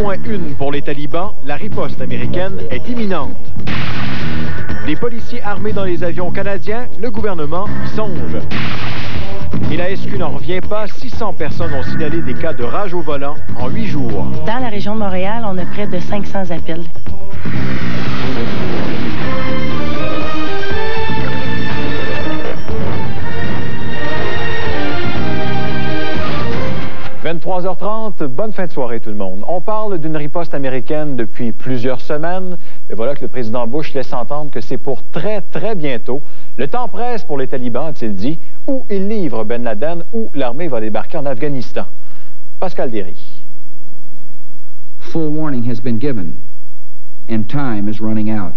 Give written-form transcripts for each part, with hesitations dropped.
moins une pour les talibans, la riposte américaine est imminente. Des policiers armés dans les avions canadiens, le gouvernement y songe. Et la SQ n'en revient pas, 600 personnes ont signalé des cas de rage au volant en 8 jours. Dans la région de Montréal, on a près de 500 appels. 23h30, bonne fin de soirée tout le monde. On parle d'une riposte américaine depuis plusieurs semaines. Et voilà que le président Bush laisse entendre que c'est pour très, très bientôt. Le temps presse pour les talibans, a-t-il dit, ou ils livrent Ben Laden, ou l'armée va débarquer en Afghanistan. Pascal Derry. Full warning has been given, and time is running out.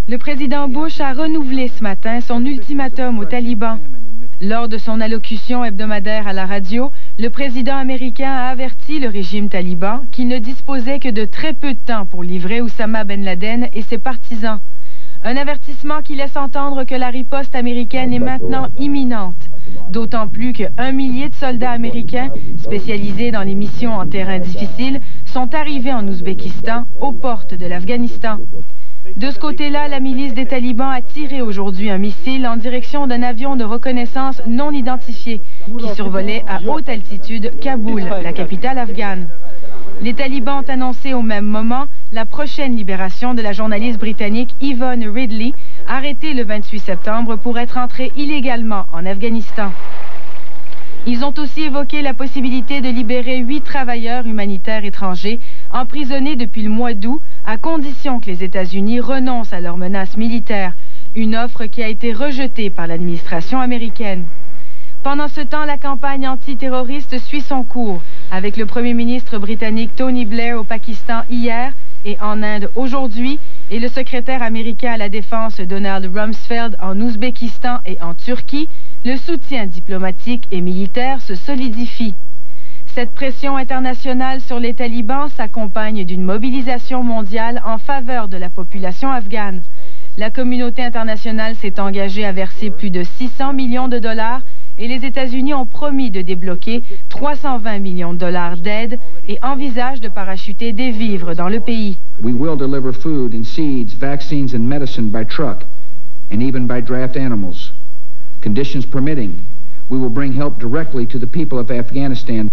Le président Bush a renouvelé ce matin son ultimatum aux talibans. Lors de son allocution hebdomadaire à la radio, le président américain a averti le régime taliban qu'il ne disposait que de très peu de temps pour livrer Oussama Ben Laden et ses partisans. Un avertissement qui laisse entendre que la riposte américaine est maintenant imminente. D'autant plus que 1 000 soldats américains, spécialisés dans les missions en terrain difficile, sont arrivés en Ouzbékistan, aux portes de l'Afghanistan. De ce côté-là, la milice des talibans a tiré aujourd'hui un missile en direction d'un avion de reconnaissance non identifié qui survolait à haute altitude Kaboul, la capitale afghane. Les talibans ont annoncé au même moment la prochaine libération de la journaliste britannique Yvonne Ridley, arrêtée le 28 septembre pour être entrée illégalement en Afghanistan. Ils ont aussi évoqué la possibilité de libérer 8 travailleurs humanitaires étrangers emprisonnés depuis le mois d'août, à condition que les États-Unis renoncent à leurs menaces militaires, une offre qui a été rejetée par l'administration américaine. Pendant ce temps, la campagne antiterroriste suit son cours, avec le premier ministre britannique Tony Blair au Pakistan hier et en Inde aujourd'hui, et le secrétaire américain à la Défense Donald Rumsfeld en Ouzbékistan et en Turquie. Le soutien diplomatique et militaire se solidifie. Cette pression internationale sur les talibans s'accompagne d'une mobilisation mondiale en faveur de la population afghane. La communauté internationale s'est engagée à verser plus de 600 millions de dollars et les États-Unis ont promis de débloquer 320 millions de dollars d'aide et envisagent de parachuter des vivres dans le pays. We will deliver food and seeds, vaccines and medicine by truck, and even by draft animals. Conditions permitting, we will bring help directly to the people of Afghanistan.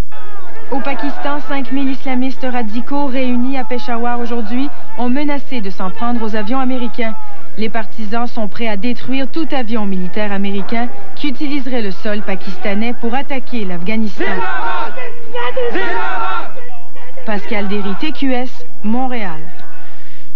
Au Pakistan, 5000 islamistes radicaux réunis à Peshawar aujourd'hui ont menacé de s'en prendre aux avions américains. Les partisans sont prêts à détruire tout avion militaire américain qui utiliserait le sol pakistanais pour attaquer l'Afghanistan. Pascal Derry, TQS, Montréal.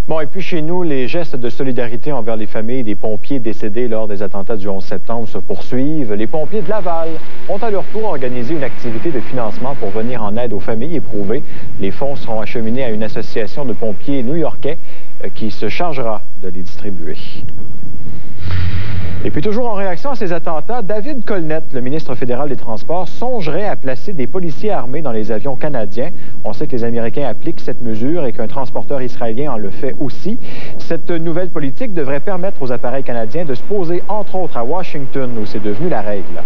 Bon, et puis chez nous, les gestes de solidarité envers les familles des pompiers décédés lors des attentats du 11 septembre se poursuivent. Les pompiers de Laval ont à leur tour organisé une activité de financement pour venir en aide aux familles éprouvées. Les fonds seront acheminés à une association de pompiers new-yorkais qui se chargera de les distribuer. Et puis toujours en réaction à ces attentats, David Colnett, le ministre fédéral des Transports, songerait à placer des policiers armés dans les avions canadiens. On sait que les Américains appliquent cette mesure et qu'un transporteur israélien en le fait aussi. Cette nouvelle politique devrait permettre aux appareils canadiens de se poser entre autres à Washington, où c'est devenu la règle.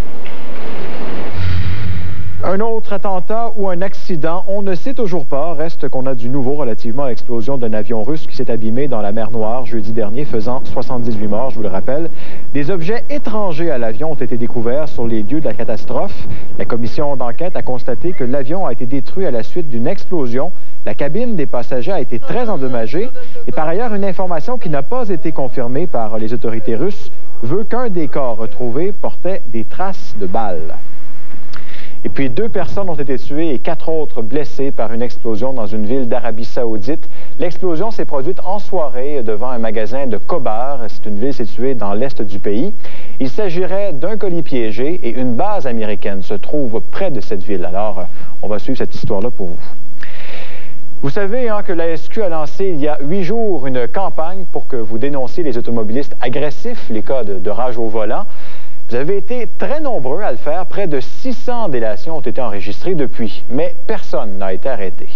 Un autre attentat ou un accident, on ne sait toujours pas. Reste qu'on a du nouveau relativement à l'explosion d'un avion russe qui s'est abîmé dans la mer Noire jeudi dernier, faisant 78 morts, je vous le rappelle. Des objets étrangers à l'avion ont été découverts sur les lieux de la catastrophe. La commission d'enquête a constaté que l'avion a été détruit à la suite d'une explosion. La cabine des passagers a été très endommagée. Et par ailleurs, une information qui n'a pas été confirmée par les autorités russes veut qu'un des corps retrouvés portait des traces de balles. Et puis 2 personnes ont été tuées et 4 autres blessées par une explosion dans une ville d'Arabie Saoudite. L'explosion s'est produite en soirée devant un magasin de Khobar. C'est une ville située dans l'est du pays. Il s'agirait d'un colis piégé et une base américaine se trouve près de cette ville. Alors, on va suivre cette histoire-là pour vous. Vous savez que la SQ a lancé il y a 8 jours une campagne pour que vous dénonciez les automobilistes agressifs, les cas de rage au volant. Vous avez été très nombreux à le faire. Près de 600 délations ont été enregistrées depuis, mais personne n'a été arrêté.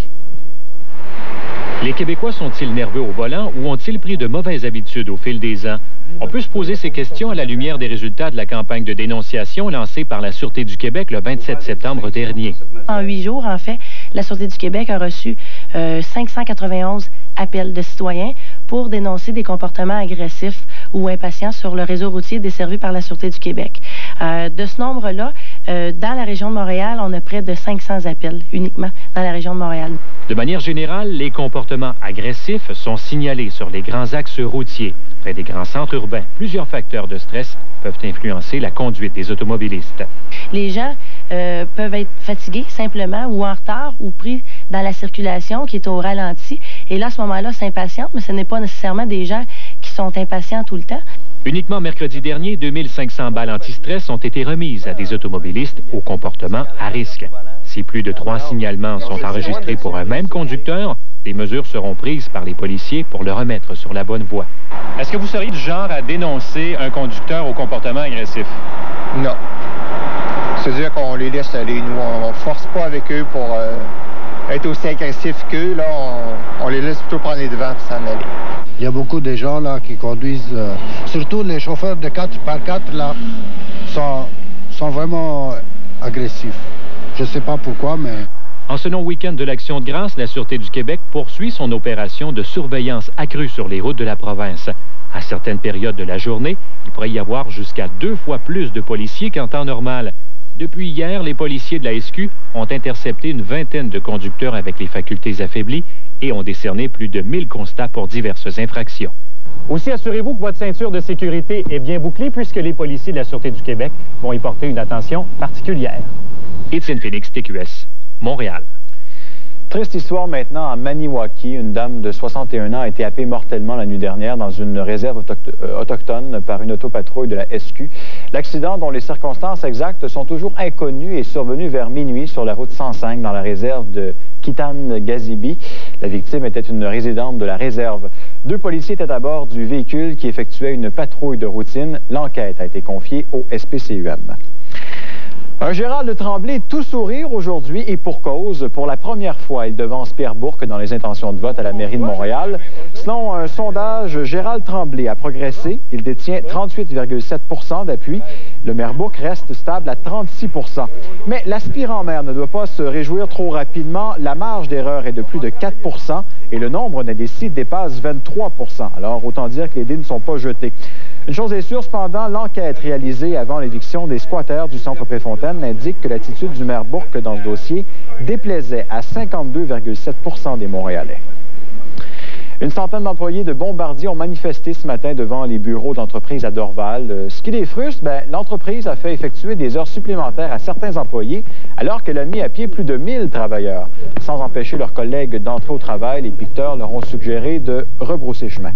Les Québécois sont-ils nerveux au volant ou ont-ils pris de mauvaises habitudes au fil des ans? On peut se poser ces questions à la lumière des résultats de la campagne de dénonciation lancée par la Sûreté du Québec le 27 septembre dernier. En 8 jours, en fait, La Sûreté du Québec a reçu 591 appels de citoyens pour dénoncer des comportements agressifs ou impatients sur le réseau routier desservi par la Sûreté du Québec. De ce nombre-là, dans la région de Montréal, on a près de 500 appels uniquement dans la région de Montréal. De manière générale, les comportements agressifs sont signalés sur les grands axes routiers, près des grands centres urbains. Plusieurs facteurs de stress peuvent influencer la conduite des automobilistes. Les gens peuvent être fatigués simplement ou en retard ou pris dans la circulation qui est au ralenti. Et là, à ce moment-là, s'impatientent, mais ce n'est pas nécessairement des gens qui sont impatients tout le temps. Uniquement mercredi dernier, 2500 balles anti-stress ont été remises à des automobilistes au comportement à risque. Si plus de 3 signalements sont enregistrés pour un même conducteur, des mesures seront prises par les policiers pour le remettre sur la bonne voie. Est-ce que vous seriez du genre à dénoncer un conducteur au comportement agressif? Non. C'est-à-dire qu'on les laisse aller, nous. On ne force pas avec eux pour être aussi agressifs qu'eux. Là, on les laisse plutôt prendre les devants et s'en aller. Il y a beaucoup de gens là qui conduisent, surtout les chauffeurs de 4x4 là, sont vraiment agressifs. Je ne sais pas pourquoi, mais... En ce long week-end de l'Action de grâce, la Sûreté du Québec poursuit son opération de surveillance accrue sur les routes de la province. À certaines périodes de la journée, il pourrait y avoir jusqu'à 2 fois plus de policiers qu'en temps normal. Depuis hier, les policiers de la SQ ont intercepté une vingtaine de conducteurs avec les facultés affaiblies et ont décerné plus de 1000 constats pour diverses infractions. Aussi, assurez-vous que votre ceinture de sécurité est bien bouclée puisque les policiers de la Sûreté du Québec vont y porter une attention particulière. Étienne Phoenix, TQS, Montréal. Triste histoire maintenant à Maniwaki. Une dame de 61 ans a été happée mortellement la nuit dernière dans une réserve autochtone par une autopatrouille de la SQ. L'accident, dont les circonstances exactes sont toujours inconnues, est survenu vers minuit sur la route 105 dans la réserve de Kitan-Gazibi. La victime était une résidente de la réserve. 2 policiers étaient à bord du véhicule qui effectuait une patrouille de routine. L'enquête a été confiée au SPCUM. Un Gérald Tremblay tout sourire aujourd'hui et pour cause. Pour la première fois, il devance Pierre Bourque dans les intentions de vote à la mairie de Montréal. Selon un sondage, Gérald Tremblay a progressé. Il détient 38,7 d'appui. Le maire Bourque reste stable à 36 %. Mais l'aspirant maire ne doit pas se réjouir trop rapidement. La marge d'erreur est de plus de 4 % et le nombre d'indécis dépasse 23 %. Alors, autant dire que les dés ne sont pas jetés. Une chose est sûre, cependant, l'enquête réalisée avant l'éviction des squatteurs du centre Préfontaine indique que l'attitude du maire Bourque dans ce dossier déplaisait à 52,7 % des Montréalais. Une centaine d'employés de Bombardier ont manifesté ce matin devant les bureaux d'entreprise à Dorval. Ce qui les frustre, l'entreprise a fait effectuer des heures supplémentaires à certains employés alors qu'elle a mis à pied plus de 1000 travailleurs. Sans empêcher leurs collègues d'entrer au travail, les piqueteurs leur ont suggéré de rebrousser chemin.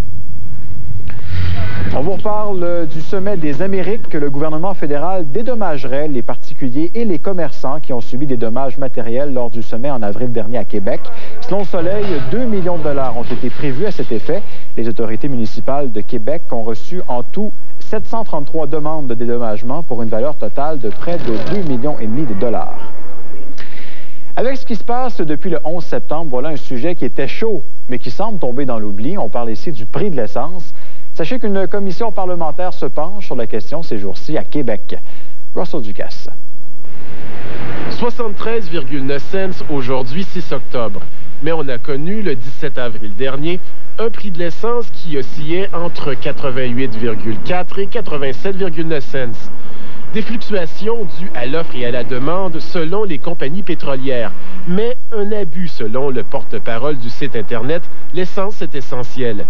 On vous reparle du sommet des Amériques que le gouvernement fédéral dédommagerait les particuliers et les commerçants qui ont subi des dommages matériels lors du sommet en avril dernier à Québec. Selon le Soleil, 2 millions de dollars ont été prévus à cet effet. Les autorités municipales de Québec ont reçu en tout 733 demandes de dédommagement pour une valeur totale de près de 2,5 millions de dollars. Avec ce qui se passe depuis le 11 septembre, voilà un sujet qui était chaud, mais qui semble tomber dans l'oubli. On parle ici du prix de l'essence. Sachez qu'une commission parlementaire se penche sur la question ces jours-ci à Québec. Russell Ducasse. 73,9 cents aujourd'hui, 6 octobre. Mais on a connu le 17 avril dernier un prix de l'essence qui oscillait entre 88,4 et 87,9 cents. Des fluctuations dues à l'offre et à la demande selon les compagnies pétrolières. Mais un abus selon le porte-parole du site Internet, l'essence est essentielle.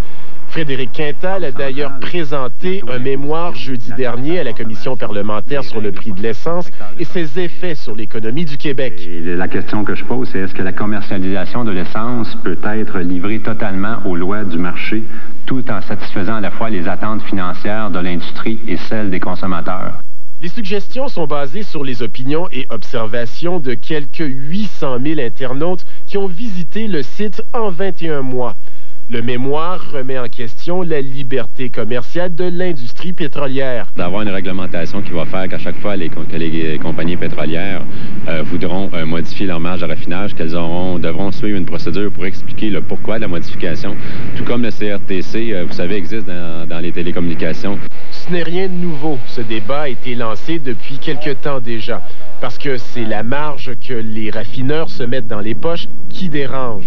Frédéric Quintal a d'ailleurs présenté un mémoire jeudi dernier à la commission parlementaire sur le prix de l'essence et ses effets sur l'économie du Québec. Et la question que je pose, c'est est-ce que la commercialisation de l'essence peut être livrée totalement aux lois du marché, tout en satisfaisant à la fois les attentes financières de l'industrie et celles des consommateurs? Les suggestions sont basées sur les opinions et observations de quelques 800 000 internautes qui ont visité le site en 21 mois. Le mémoire remet en question la liberté commerciale de l'industrie pétrolière. D'avoir une réglementation qui va faire qu'à chaque fois que les compagnies pétrolières voudront modifier leur marge de raffinage, qu'elles devront suivre une procédure pour expliquer le pourquoi de la modification. Tout comme le CRTC, vous savez, existe dans les télécommunications. Ce n'est rien de nouveau. Ce débat a été lancé depuis quelque temps déjà. Parce que c'est la marge que les raffineurs se mettent dans les poches qui dérange.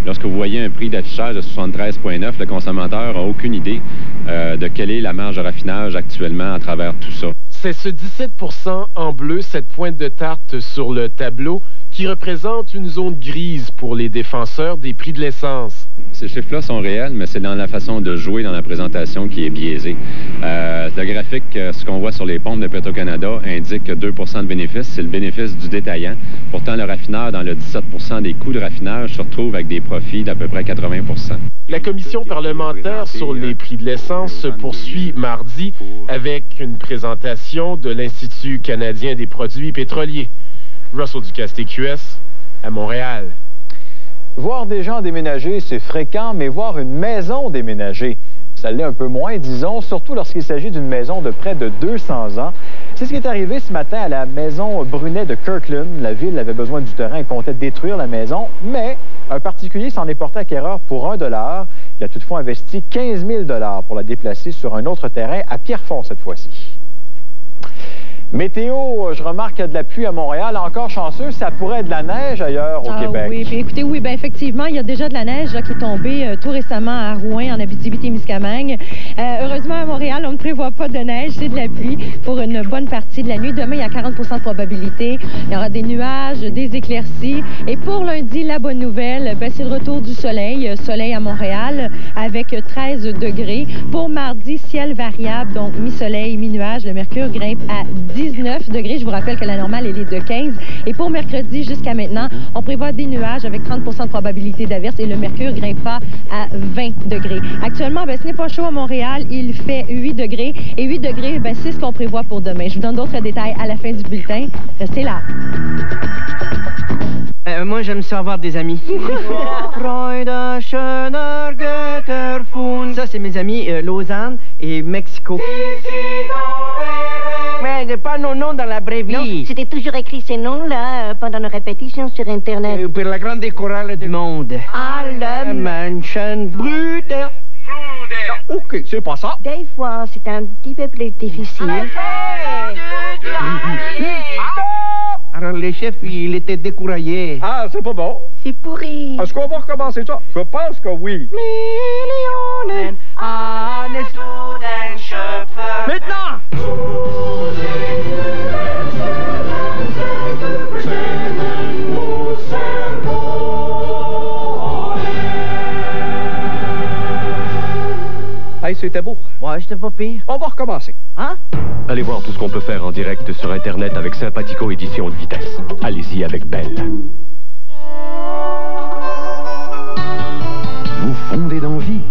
Lorsque vous voyez un prix d'affichage de 73,9, le consommateur n'a aucune idée de quelle est la marge de raffinage actuellement à travers tout ça. C'est ce 17 % en bleu, cette pointe de tarte sur le tableau, qui représente une zone grise pour les défenseurs des prix de l'essence. Ces chiffres-là sont réels, mais c'est dans la façon de jouer dans la présentation qui est biaisée. Le graphique, ce qu'on voit sur les pompes de Petro-Canada, indique 2 % de bénéfice. C'est le bénéfice du détaillant. Pourtant, le raffineur, dans le 17 % des coûts de raffinage, se retrouve avec des profits d'à peu près 80 %. La commission parlementaire sur les prix de l'essence se poursuit mardi avec une présentation de l'Institut canadien des produits pétroliers. Russell Ducasse, TQS, à Montréal. Voir des gens déménager, c'est fréquent, mais voir une maison déménager, ça l'est un peu moins, disons, surtout lorsqu'il s'agit d'une maison de près de 200 ans. C'est ce qui est arrivé ce matin à la maison Brunet de Kirkland. La ville avait besoin du terrain et comptait détruire la maison, mais un particulier s'en est porté acquéreur pour 1 $. Il a toutefois investi 15 000 $ pour la déplacer sur un autre terrain à Pierrefonds cette fois-ci. Météo, je remarque qu'il y a de la pluie à Montréal. Encore chanceux, ça pourrait être de la neige ailleurs au Québec. Oui, puis écoutez, oui, bien effectivement, il y a déjà de la neige là, qui est tombée tout récemment à Rouyn, en Abitibi-Témiscamingue. Heureusement, à Montréal, on ne prévoit pas de neige, c'est de la pluie pour une bonne partie de la nuit. Demain, il y a 40 % de probabilité. Il y aura des nuages, des éclaircies. Et pour lundi, la bonne nouvelle, c'est le retour du soleil. Soleil à Montréal avec 13 degrés. Pour mardi, ciel variable, donc mi-soleil, mi-nuage. Le mercure grimpe à 19 degrés. Je vous rappelle que la normale, elle est de 15. Et pour mercredi, jusqu'à maintenant, on prévoit des nuages avec 30 % de probabilité d'averse et le mercure grimpera à 20 degrés. Actuellement, ce n'est pas chaud à Montréal. Il fait 8 degrés. Et 8 degrés, c'est ce qu'on prévoit pour demain. Je vous donne d'autres détails à la fin du bulletin. Restez là. Moi, j'aime ça avoir des amis. Ça, c'est mes amis Lausanne et Mexico. Mais c'est pas nos noms dans la vraie vie. Non, c'était toujours écrit ces noms-là pendant nos répétitions sur Internet. Pour la grande chorale du monde. Mansion Bruder. Ok, c'est pas ça. Des fois, c'est un petit peu plus difficile. Alors, le chef, il était découragé. Ah, c'est pas bon. C'est pourri. Est-ce qu'on va recommencer ça? Je pense que oui. Maintenant! Hey, c'était beau. Ouais, c'était pas pire. On va recommencer. Hein? Allez voir tout ce qu'on peut faire en direct sur Internet avec Sympathico Édition de vitesse. Allez-y avec Belle. Vous fondez d'envie.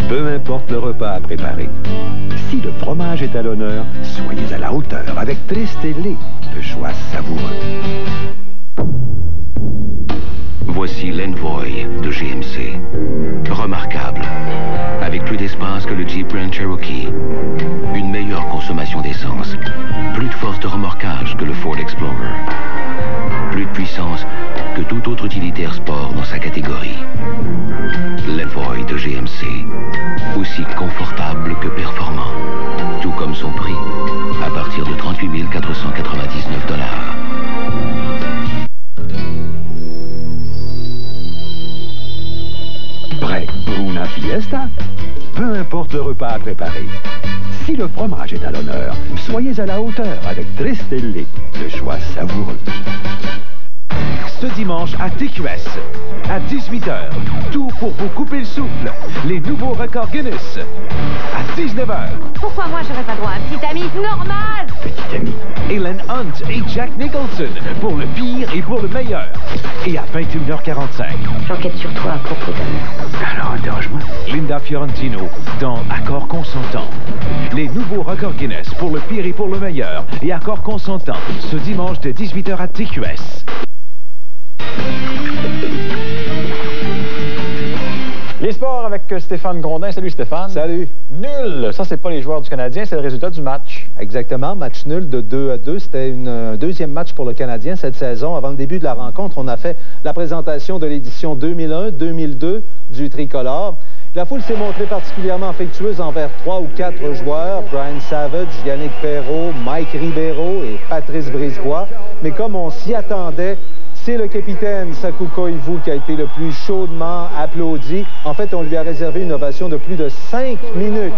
Peu importe le repas à préparer. Si le fromage est à l'honneur, soyez à la hauteur avec Tristelli, le choix savoureux. Voici l'Envoy de GMC. Remarquable. Avec plus d'espace que le Jeep Grand Cherokee. Une meilleure consommation d'essence. Plus de force de remorquage que le Ford Explorer. Plus de puissance que tout autre utilitaire sport dans sa catégorie. L'Envoy de GMC. Aussi confortable que performant. Tout comme son prix. À partir de 38 499 $. Prêt pour una fiesta? Peu importe le repas à préparer. Si le fromage est à l'honneur, soyez à la hauteur avec Tristelli, le choix savoureux. Ce dimanche à TQS, à 18h, tout pour vous couper le souffle, les nouveaux records Guinness. À 19h, pourquoi moi j'aurais pas droit à un petit ami normal? petit ami, Helen Hunt et Jack Nicholson pour le pire et pour le meilleur. Et à 21h45, j'enquête sur toi à propos d'un... Alors interroge-moi. Linda Fiorentino dans Accords consentants. Les nouveaux records Guinness pour le pire et pour le meilleur et accords consentants ce dimanche de 18h à TQS. Les sports avec Stéphane Grondin. Salut Stéphane. Salut. Nul. Ça, c'est pas les joueurs du Canadien, c'est le résultat du match. Exactement. Match nul de 2-2. C'était un deuxième match pour le Canadien cette saison. Avant le début de la rencontre, on a fait la présentation de l'édition 2001-2002 du Tricolore. La foule s'est montrée particulièrement affectueuse envers 3 ou 4 joueurs, Brian Savage, Yannick Perreault, Mike Ribeiro et Patrice Brisebois. Mais comme on s'y attendait, c'est le capitaine Saku Koivu qui a été le plus chaudement applaudi. En fait, on lui a réservé une ovation de plus de 5 minutes.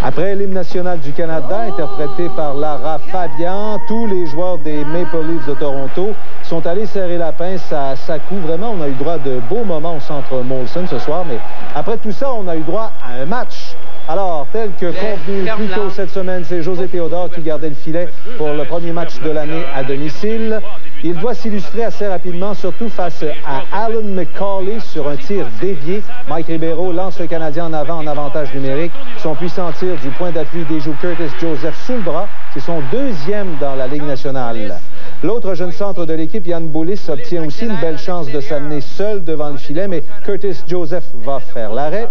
Après l'hymne national du Canada, interprété par Lara Fabian, tous les joueurs des Maple Leafs de Toronto sont allés serrer la pince à Saku. Vraiment, on a eu droit à de beaux moments au centre Molson ce soir, mais après tout ça, on a eu droit à un match. Alors, tel que convenu plus tôt cette semaine, c'est José Théodore qui gardait le filet pour le premier match de l'année à domicile. Il doit s'illustrer assez rapidement, surtout face à Alan McCauley sur un tir dévié. Mike Ribeiro lance le Canadien en avant en avantage numérique. Son puissant tir du point d'appui déjoue Curtis Joseph sous le bras. C'est son deuxième dans la Ligue nationale. L'autre jeune centre de l'équipe, Jan Boulis, obtient aussi une belle chance de s'amener seul devant le filet, mais Curtis Joseph va faire l'arrêt.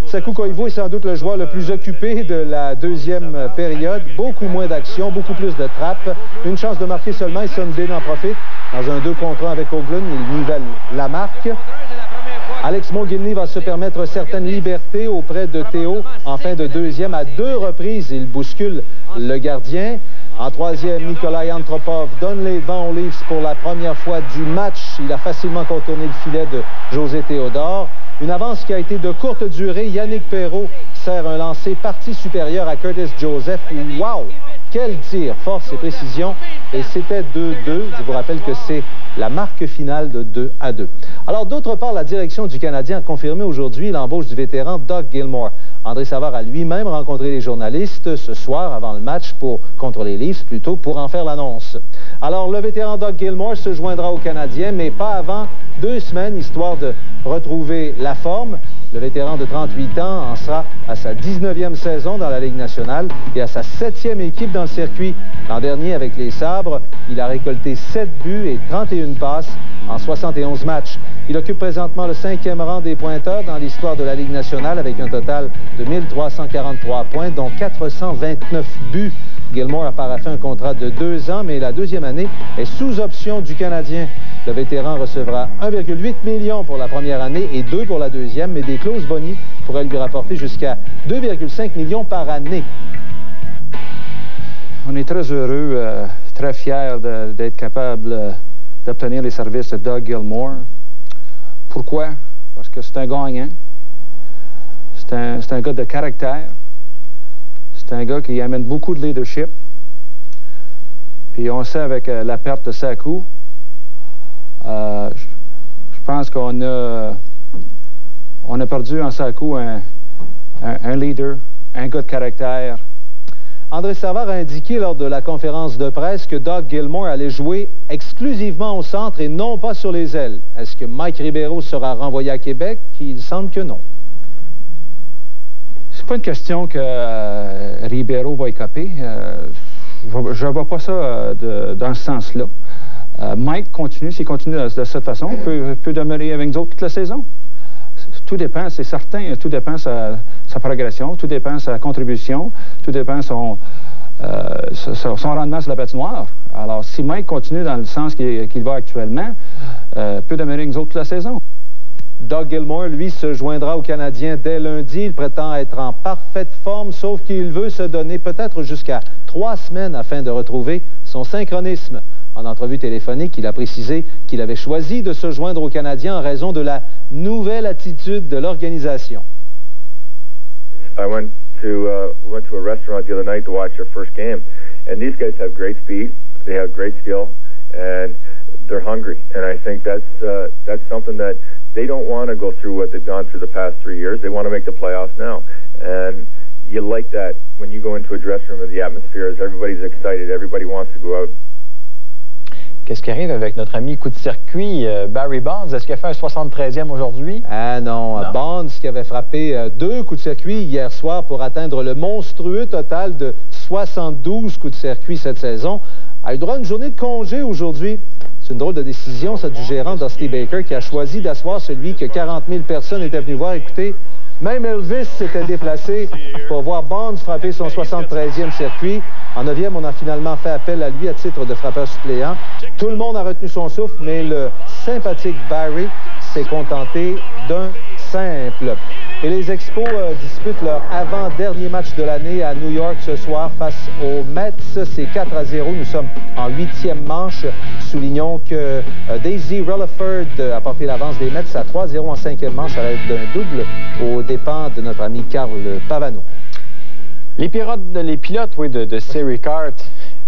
Saku Koivu est sans doute le joueur le plus occupé de la deuxième période. Beaucoup moins d'action, beaucoup plus de trappes. Une chance de marquer seulement et Sundin en profite. Dans un 2 contre 1 avec Oglund, il nivelle la marque. Alex Mogilny va se permettre certaines libertés auprès de Théo. En fin de deuxième, à 2 reprises, il bouscule le gardien. En troisième, Nikolai Antropov donne les devants aux Leafs pour la première fois du match. Il a facilement contourné le filet de José Théodore. Une avance qui a été de courte durée. Yannick Perreault sert un lancer partie supérieure à Curtis Joseph. Wow! Quel tir! Force et précision. Et c'était 2-2. Je vous rappelle que c'est la marque finale de 2-2. Alors, d'autre part, la direction du Canadien a confirmé aujourd'hui l'embauche du vétéran Doug Gilmour. André Savard a lui-même rencontré les journalistes ce soir avant le match contre les Leafs, plutôt pour en faire l'annonce. Alors, le vétéran Doug Gilmour se joindra aux Canadiens, mais pas avant 2 semaines, histoire de retrouver la forme. Le vétéran de 38 ans en sera à sa 19e saison dans la Ligue nationale et à sa 7e équipe dans le circuit. L'an dernier, avec les Sabres, il a récolté 7 buts et 31 passes en 71 matchs. Il occupe présentement le 5e rang des pointeurs dans l'histoire de la Ligue nationale avec un total de 1343 points, dont 429 buts. Gilmour a paraffé un contrat de 2 ans, mais la deuxième année est sous option du Canadien. Le vétéran recevra 1,8 million pour la première année et 2 pour la deuxième, mais des clauses boni pourraient lui rapporter jusqu'à 2,5 millions par année. On est très heureux, très fiers d'être capable d'obtenir les services de Doug Gilmour. Pourquoi? Parce que c'est un gagnant. C'est un gars de caractère. C'est un gars qui amène beaucoup de leadership. Puis on sait avec la perte de Saku, je pense qu'on a perdu en Saku un leader, un gars de caractère. André Savard a indiqué lors de la conférence de presse que Doug Gilmour allait jouer exclusivement au centre et non pas sur les ailes. Est-ce que Mike Ribeiro sera renvoyé à Québec? Il semble que non. C'est pas une question que Ribeiro va écoper. Je ne vois pas ça dans ce sens-là. Mike continue, s'il continue de cette façon, peut demeurer avec nous autres toute la saison. Tout dépend, c'est certain, tout dépend sa progression, tout dépend sa contribution, tout dépend son rendement sur la patinoire. Alors, si Mike continue dans le sens qu'il va actuellement, peut demeurer avec nous autres toute la saison. Doug Gilmour, lui, se joindra aux Canadiens dès lundi. Il prétend être en parfaite forme, sauf qu'il veut se donner peut-être jusqu'à 3 semaines afin de retrouver son synchronisme. En entrevue téléphonique, il a précisé qu'il avait choisi de se joindre aux Canadiens en raison de la nouvelle attitude de l'organisation. I went to a restaurant the other night to watch their first game, and these guys have great speed, they have great skill, and they're hungry. And I think that's something that they don't want to go through what they've gone through the past 3 years. They want to make the playoffs now, and you like that when you go into a dressing room and the atmosphere is everybody's excited, everybody wants to go out. Qu'est-ce qui arrive avec notre ami coup de circuit, Barry Bonds? Est-ce qu'il a fait un 73e aujourd'hui? Ah non, Bonds qui avait frappé 2 coups de circuit hier soir pour atteindre le monstrueux total de 72 coups de circuit cette saison, a eu droit à une journée de congé aujourd'hui. C'est une drôle de décision, ça, du gérant Dusty Baker, qui a choisi d'asseoir celui que 40 000 personnes étaient venues voir. Écoutez, même Elvis s'était déplacé pour voir Bonds frapper son 73e circuit. En 9e, on a finalement fait appel à lui à titre de frappeur suppléant. Tout le monde a retenu son souffle, mais le sympathique Barry s'est contenté d'un simple. Et les Expos disputent leur avant-dernier match de l'année à New York ce soir face aux Mets. C'est 4-0. Nous sommes en 8e manche. Soulignons que Daisy Rutherford a porté l'avance des Mets à 3-0 en 5e manche à l'aide d'un double aux dépens de notre ami Carl Pavano. Les pilotes de Série Kart,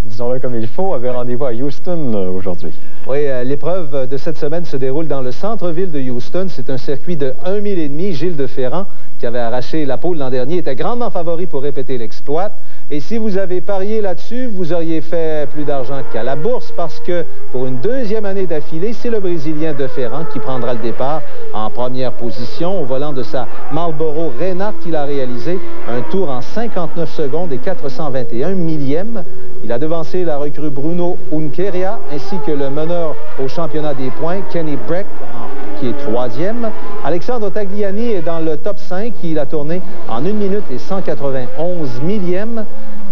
disons-le comme il faut, avaient rendez-vous à Houston aujourd'hui. Oui, l'épreuve de cette semaine se déroule dans le centre-ville de Houston. C'est un circuit de 1,5 mille. Gilles de Ferrand, qui avait arraché la pole l'an dernier, était grandement favori pour répéter l'exploit. Et si vous avez parié là-dessus, vous auriez fait plus d'argent qu'à la bourse, parce que pour une deuxième année d'affilée, c'est le Brésilien de Ferrand qui prendra le départ en première position. Au volant de sa Marlboro Reynard, il a réalisé un tour en 59 secondes et 421 millièmes. Il a devancé la recrue Bruno Unkeria, ainsi que le meneur au championnat des points, Kenny Breck, qui est 3e. Alexandre Tagliani est dans le top 5. Il a tourné en 1 minute et 191 millièmes.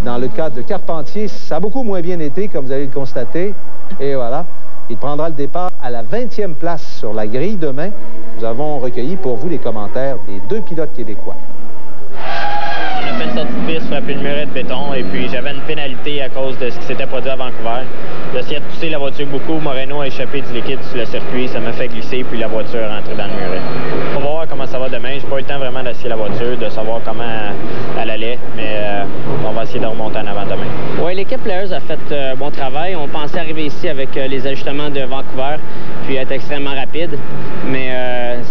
Dans le cas de Carpentier, ça a beaucoup moins bien été, comme vous allez le constater. Et voilà, il prendra le départ à la 20e place sur la grille demain. Nous avons recueilli pour vous les commentaires des deux pilotes québécois. On a fait une sortie de piste, frappé le muret de béton, et puis j'avais une pénalité à cause de ce qui s'était produit à Vancouver. J'essayais de pousser la voiture beaucoup. Moreno a échappé du liquide sur le circuit, ça m'a fait glisser, puis la voiture est rentrée dans le muret. On va voir comment ça va demain. J'ai pas eu le temps vraiment d'essayer la voiture, de savoir comment elle allait, mais on va essayer de remonter en avant demain. Oui, l'équipe Players a fait bon travail. On pensait arriver ici avec les ajustements de Vancouver, puis être extrêmement rapide, mais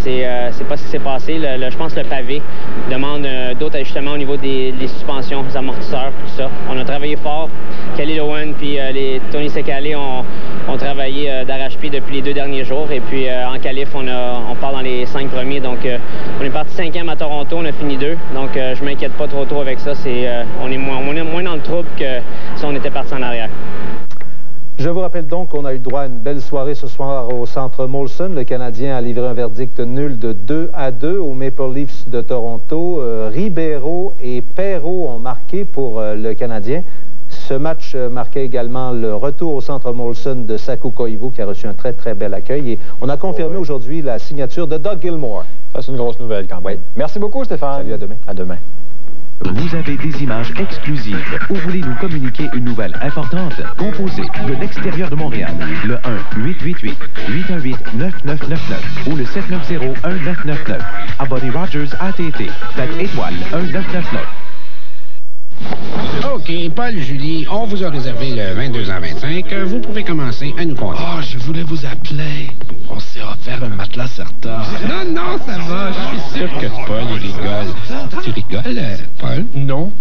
c'est pas ce qui s'est passé. Je pense que le pavé demande d'autres ajustements au niveau des suspensions, des amortisseurs, tout ça. On a travaillé fort. Kelly Lowen puis les Tony Secale ont travaillé d'arrache-pied depuis les 2 derniers jours. Et puis en qualif, on part dans les 5 premiers. Donc on est parti 5e à Toronto, on a fini 2. Donc je m'inquiète pas trop avec ça. On est moins dans le trouble que si on était parti en arrière. Je vous rappelle donc qu'on a eu droit à une belle soirée ce soir au Centre Molson. Le Canadien a livré un verdict nul de 2-2 aux Maple Leafs de Toronto. Ribeiro et Perreault ont marqué pour le Canadien. Ce match marquait également le retour au Centre Molson de Saku Koivu, qui a reçu un très, très bel accueil. Et on a confirmé aujourd'hui la signature de Doug Gilmour. Ça, c'est une grosse nouvelle quand même. Oui. Merci beaucoup, Stéphane. Salut, à demain. À demain. Vous avez des images exclusives ou voulez nous communiquer une nouvelle importante? Composez de l'extérieur de Montréal le 1-888-818-9999 ou le 790-1999. Abonnez Rogers AT&T. Faites étoile 1999. OK, Paul, Julie, on vous a réservé le 22h25. Vous pouvez commencer à nous conduire. Oh, je voulais vous appeler. On s'est offert un matelas Certa. Non, ça va. Je suis sûr que Paul, il rigole. Tu rigoles, Paul? Non.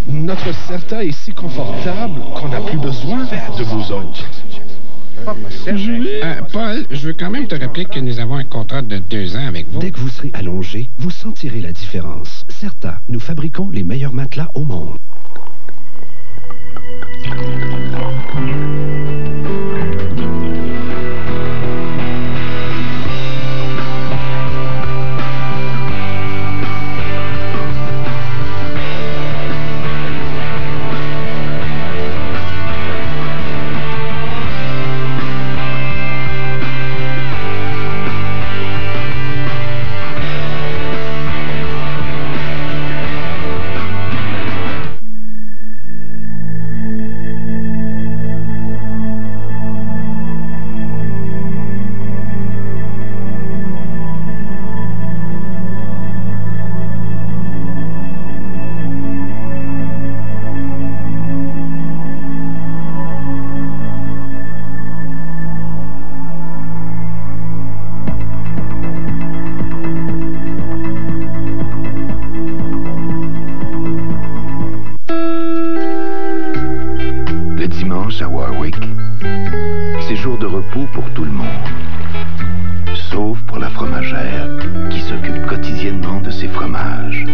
Notre Certa est si confortable qu'on n'a plus besoin de vous autres. Paul, je veux quand même te rappeler que nous avons un contrat de 2 ans avec vous. Dès que vous serez allongé, vous sentirez la différence. Certa, nous fabriquons les meilleurs matelas au monde. À Warwick, c'est jour de repos pour tout le monde, sauf pour la fromagère qui s'occupe quotidiennement de ses fromages.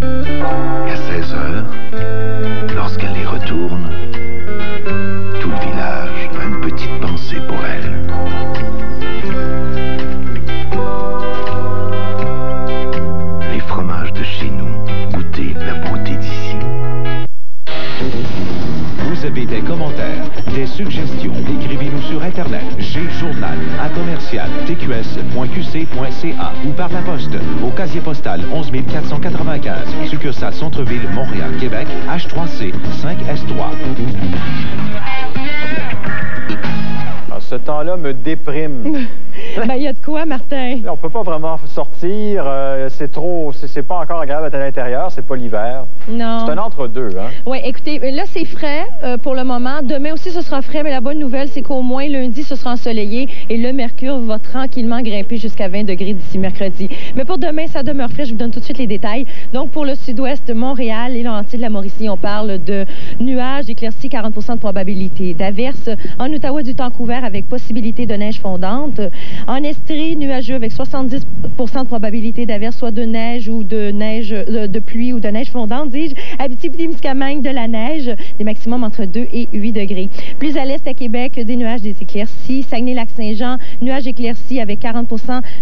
À 16h, lorsqu'elle les retourne, tout le village a une petite pensée pour elle. Internet gjournal@tqs.qc.ca ou par la poste au casier postal 11 495, succursale Centre-Ville, Montréal, Québec, H3C 5S3. Ce temps-là me déprime. Ben, il y a de quoi, Martin? On peut pas vraiment sortir. C'est trop... C'est pas encore agréable d'être à l'intérieur. C'est pas l'hiver. Non. C'est un entre-deux, hein? Oui, écoutez, là, c'est frais pour le moment. Demain aussi, ce sera frais, mais la bonne nouvelle, c'est qu'au moins lundi, ce sera ensoleillé et le mercure va tranquillement grimper jusqu'à 20 degrés d'ici mercredi. Mais pour demain, ça demeure frais. Je vous donne tout de suite les détails. Donc, pour le sud-ouest de Montréal et l'entier de la Mauricie, on parle de nuages, éclaircies, 40 de probabilité d'averses. En Outaouais, du temps couvert avec possibilité de neige fondante. En Estrie, nuageux avec 70 de probabilité d'averse, soit de neige ou de pluie ou de neige fondante, dis-je. Abitibi-Témiscamingue, de la neige, des maximums entre 2 et 8 degrés. Plus à l'est, à Québec, des nuages, des éclaircies. Saguenay-Lac-Saint-Jean, nuages éclaircis avec 40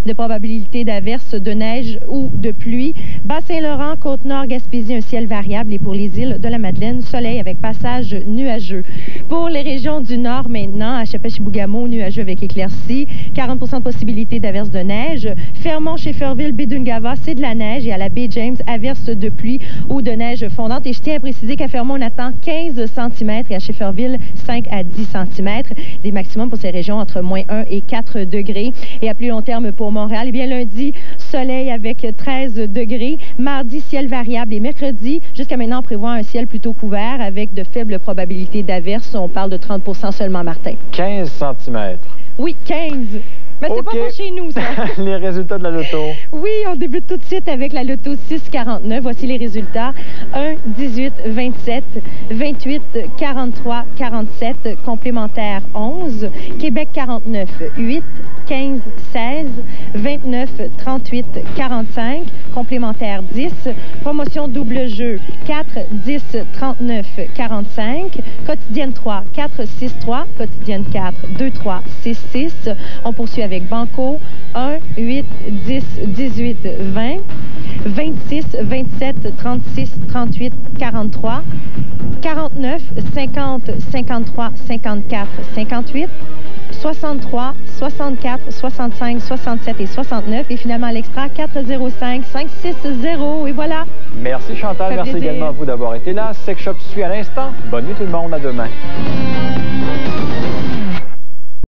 de probabilité d'averse, de neige ou de pluie. Bas-Saint-Laurent, Côte-Nord, Gaspésie, un ciel variable. Et pour les îles de la Madeleine, soleil avec passage nuageux. Pour les régions du nord maintenant, à Chapachibougamau, nuageux avec éclaircies, 40 de possibilité d'averse de neige. Fermont, Shefferville, Baie-d'Ungava, c'est de la neige. Et à la baie James, averse de pluie ou de neige fondante. Et je tiens à préciser qu'à Fermont, on attend 15 cm et à Shefferville, 5 à 10 cm. Des maximums pour ces régions entre moins 1 et 4 degrés. Et à plus long terme pour Montréal, eh bien lundi, soleil avec 13 degrés. Mardi, ciel variable. Et mercredi, jusqu'à maintenant, on prévoit un ciel plutôt couvert avec de faibles probabilités d'averse. On parle de 30 seulement, Martin. 15 cm. Oui, 15. Mais c'est pas pour chez nous, ça. Les résultats de la loto. Oui, on débute tout de suite avec la loto 649. Voici les résultats. 1, 18, 27, 28, 43, 47, complémentaire 11, Québec 49, 8, 15, 16, 29, 38, 45, complémentaire 10, promotion double jeu 4, 10, 39, 45, quotidienne 3, 4, 6, 3, quotidienne 4, 2, 3, 6, 6. On poursuit avec Banco 1, 8, 10, 18, 20, 26, 27, 36, 38, 43, 49, 50, 53, 54, 58, 63, 64, 65, 67 et 69. Et finalement, à l'extra, 405, 560. Et voilà. Merci Chantal. Merci également à vous d'avoir été là. Sex Shop suit à l'instant. Bonne nuit tout le monde. À demain.